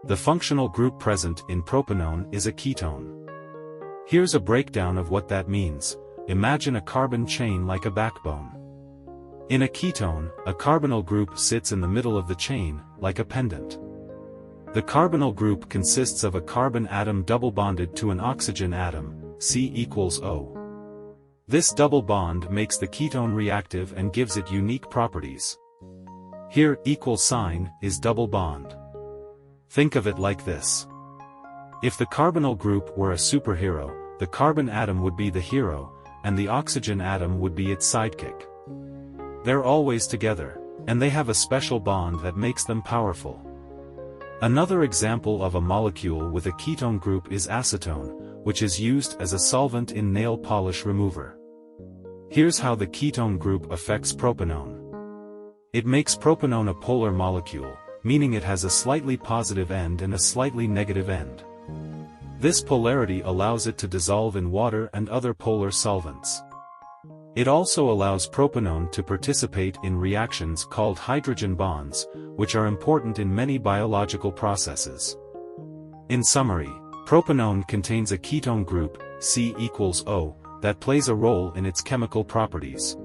The functional group present in propanone is a ketone. Here's a breakdown of what that means. Imagine a carbon chain like a backbone. In a ketone, a carbonyl group sits in the middle of the chain, like a pendant. The carbonyl group consists of a carbon atom double bonded to an oxygen atom, C=O. This double bond makes the ketone reactive and gives it unique properties. Here, equal sign is double bond. Think of it like this. If the carbonyl group were a superhero, the carbon atom would be the hero, and the oxygen atom would be its sidekick. They're always together, and they have a special bond that makes them powerful. Another example of a molecule with a ketone group is acetone, which is used as a solvent in nail polish remover. Here's how the ketone group affects propanone. It makes propanone a polar molecule, meaning it has a slightly positive end and a slightly negative end. This polarity allows it to dissolve in water and other polar solvents. It also allows propanone to participate in reactions called hydrogen bonds, which are important in many biological processes. In summary, propanone contains a ketone group, C=O, that plays a role in its chemical properties.